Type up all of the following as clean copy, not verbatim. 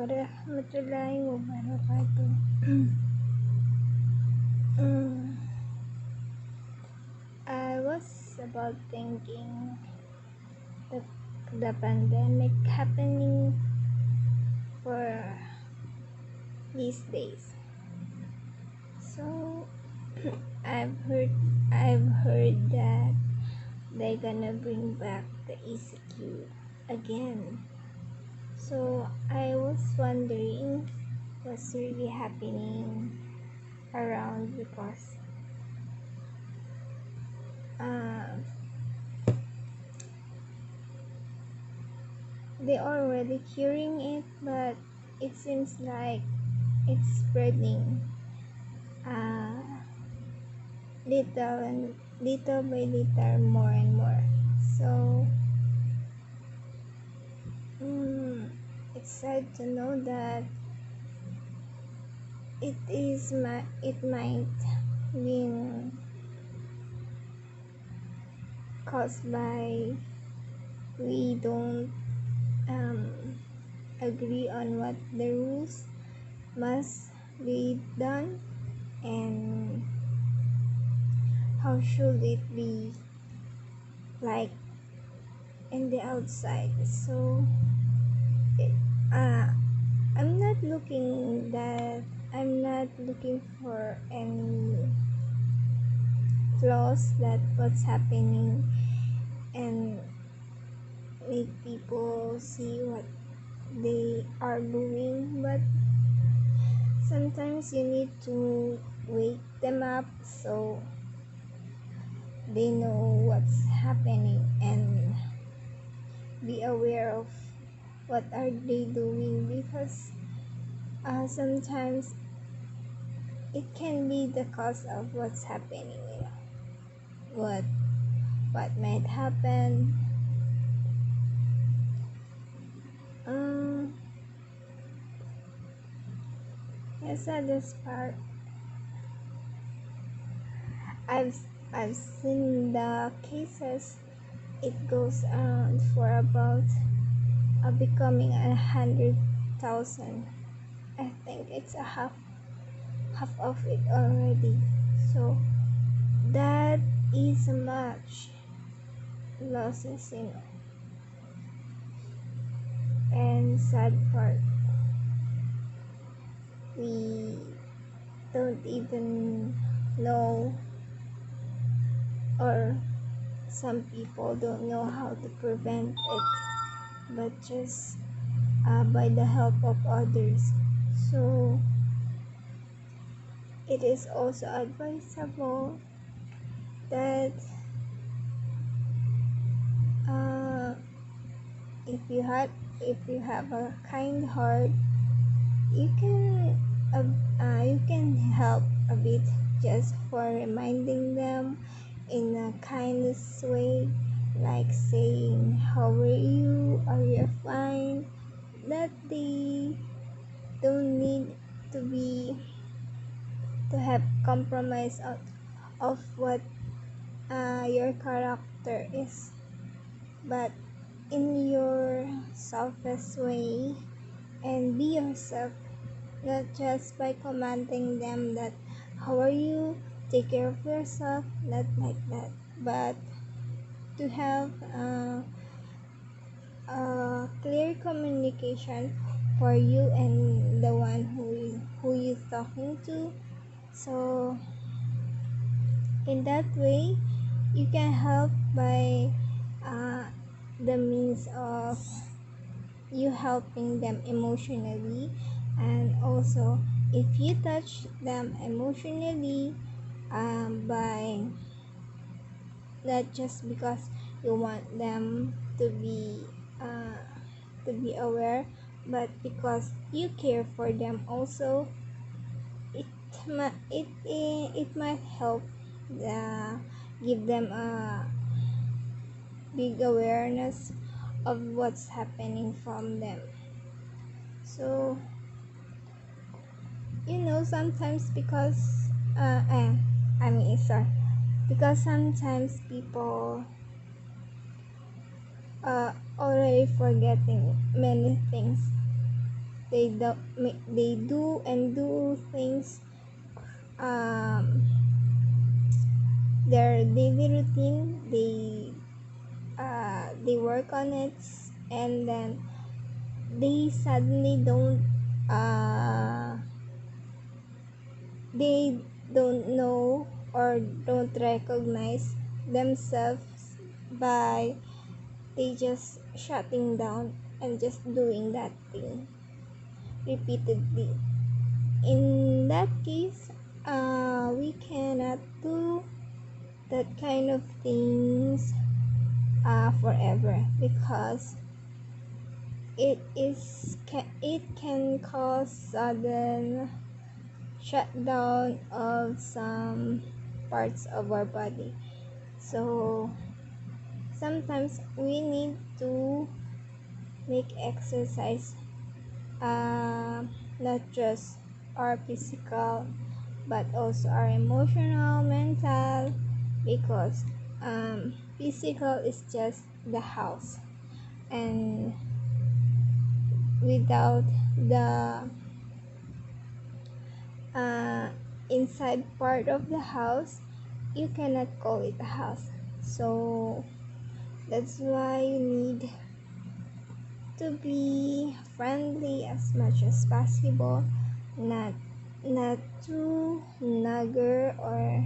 warahmatullahi wabarakatuh. I was about thinking the, the pandemic happening for these days. So I've heard that they're gonna bring back the ECQ again. So I was wondering what's really happening around, because they already curing it, but it seems like it's spreading little by little, more and more. So it's sad to know that it might be caused by we don't agree on what the rules must be done and how should it be like in the outside. So I'm not looking for any flaws that what's happening and make people see what they are doing, but sometimes you need to wake them up so they know what's happening and be aware of what are they doing, because sometimes it can be the cause of what's happening, what might happen. The saddest part, I've seen the cases. It goes on for about becoming 100,000. I think it's a half of it already. So that is much losses, and sad part, we don't even know, or some people don't know how to prevent it, but just by the help of others. So it is also advisable that if you have a kind heart, you can help a bit, just for reminding them in a kindest way, like saying how are you, are you fine, that they don't need to have compromise of what your character is, but in your softest way, and be yourself, not just by commanding them that how are you, take care of yourself, not like that, but to have clear communication for you and the one who you're talking to. So in that way, you can help by the means of you helping them emotionally, and also if you touch them emotionally, by not just because you want them to be aware, but because you care for them also, it might help give them a big awareness of what's happening from them. So sometimes because because sometimes people already forgetting many things. they do things, their daily routine, they work on it, and then they suddenly they don't know or don't recognize themselves by they just shutting down and just doing that thing repeatedly. In that case, we cannot do that kind of things forever, because it can cause sudden shutdown of some parts of our body. So sometimes we need to make exercise, not just our physical but also our emotional, mental, because physical is just the house, and without the inside part of the house, you cannot call it a house. So that's why you need to be friendly as much as possible, not too nagger or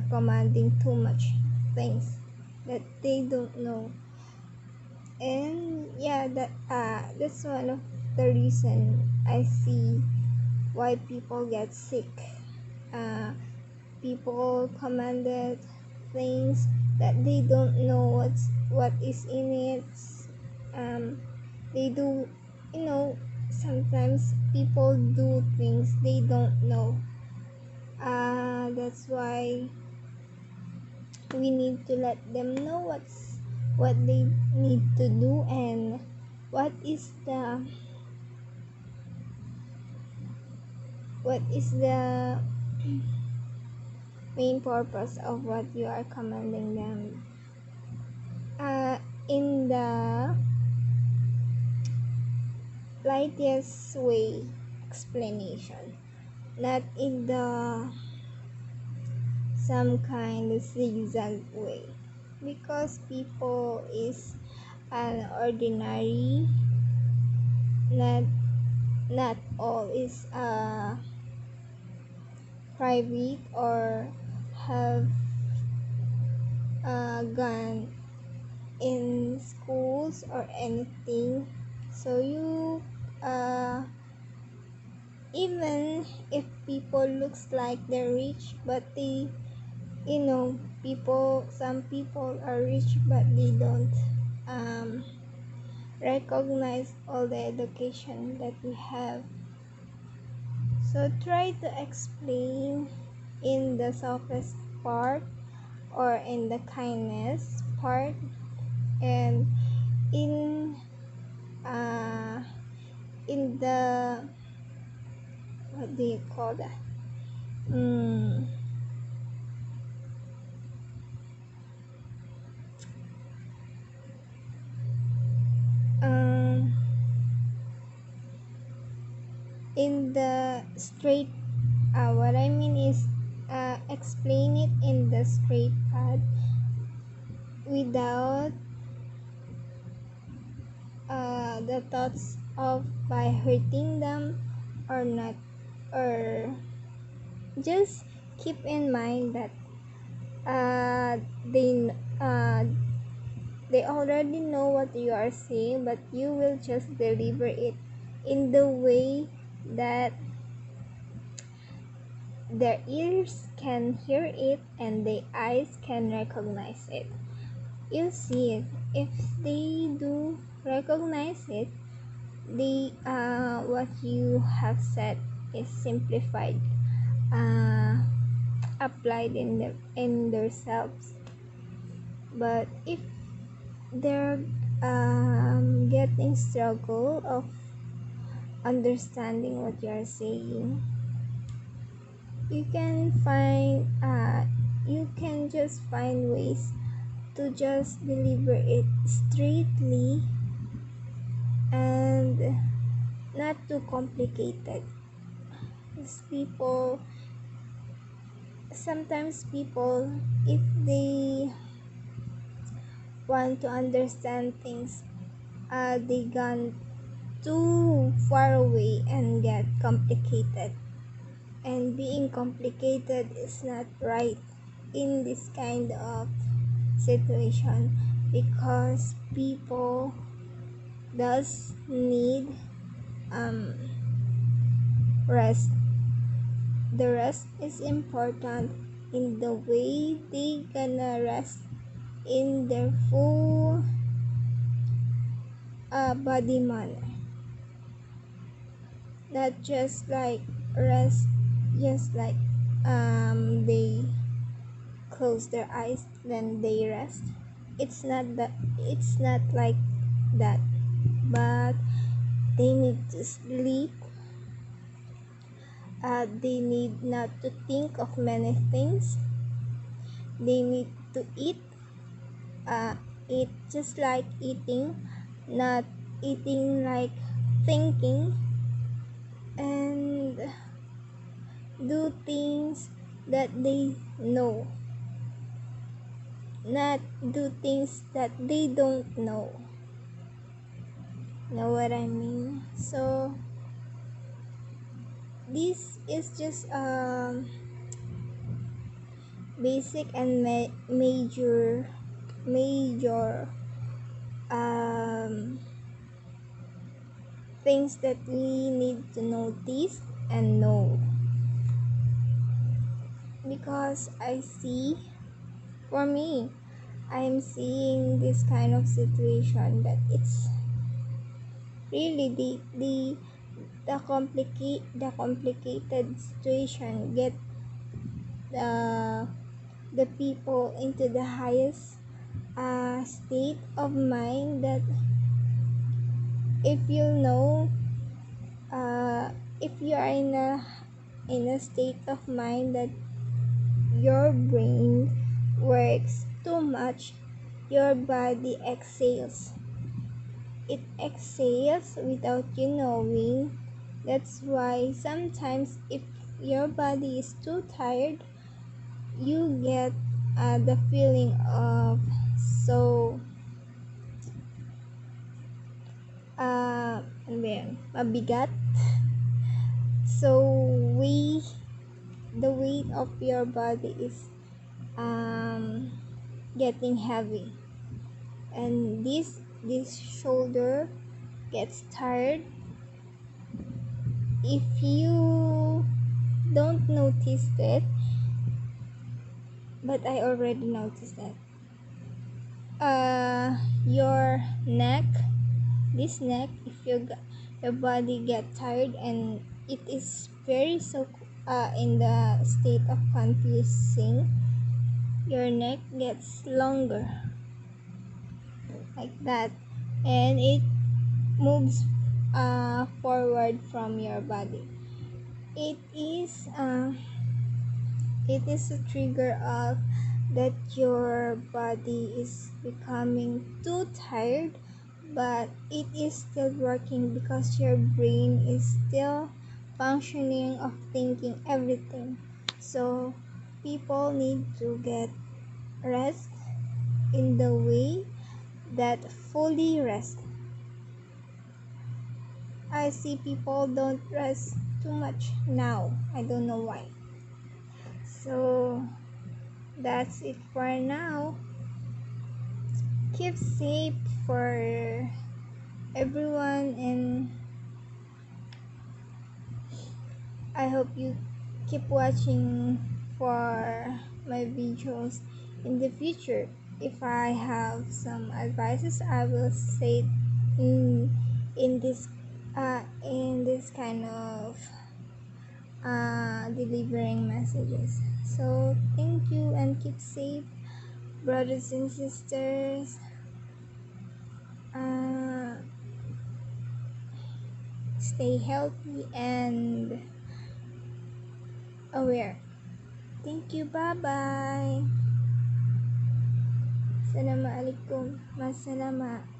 commanding too much things that they don't know. And yeah, that's one of the reason I see why people get sick. People commanded things that they don't know what is in it. They do, sometimes people do things they don't know. That's why we need to let them know what they need to do, and what is the main purpose of what you are commanding them, in the lightest way explanation, not in the some kind of zigzag way, because people is an ordinary, not all is private or have gone in schools or anything. So you even if people looks like they're rich, but they some people are rich but they don't recognize all the education that we have. So try to explain in the softest part, or in the kindness part, and in the, what do you call that, in the straight, what I mean is, explain it in the straight path, without the thoughts of by hurting them or not, or just keep in mind that they already know what you are saying, but you will just deliver it in the way that their ears can hear it and their eyes can recognize it. You see it. If they do recognize it, what you have said is simplified, applied in themselves. But if they're getting struggle of understanding what you are saying, you can just find ways to just deliver it straightly, and complicated. Because sometimes people, if they want to understand things, they gone too far away and get complicated. And being complicated is not right in this kind of situation, because people does need rest. The rest is important in the way they gonna rest in their full body manner, not just like rest, just like they close their eyes then they rest. It's not like that, but they need to sleep. They need not to think of many things. They need to eat just like eating, not eating like thinking, and do things that they know, not do things that they don't know. Know what I mean? So this is just basic and major things that we need to notice and know, because for me, I'm seeing this kind of situation that it's really the complicated situation get the people into the highest state of mind, that if you know if you are in a state of mind that your brain works too much, your body exhales without you knowing. That's why sometimes if your body is too tired, you get the feeling of so mabigat. So the weight of your body is getting heavy, and this shoulder gets tired. If you don't notice it, but I already noticed that, your neck, this neck, if your body get tired and it is very so in the state of confusing, your neck gets longer like that, and it moves forward from your body. It is a trigger of that your body is becoming too tired, but it is still working because your brain is still functioning of thinking everything. So people need to get rest in the way that fully rest. I see people don't rest too much now. I don't know why. So that's it for now. Keep safe for everyone, and I hope you keep watching for my videos in the future. If I have some advices, I will say it in this kind of delivering messages. So thank you and keep safe, brothers and sisters. Stay healthy and aware. Thank you. Bye bye. Assalamualaikum. Masalama.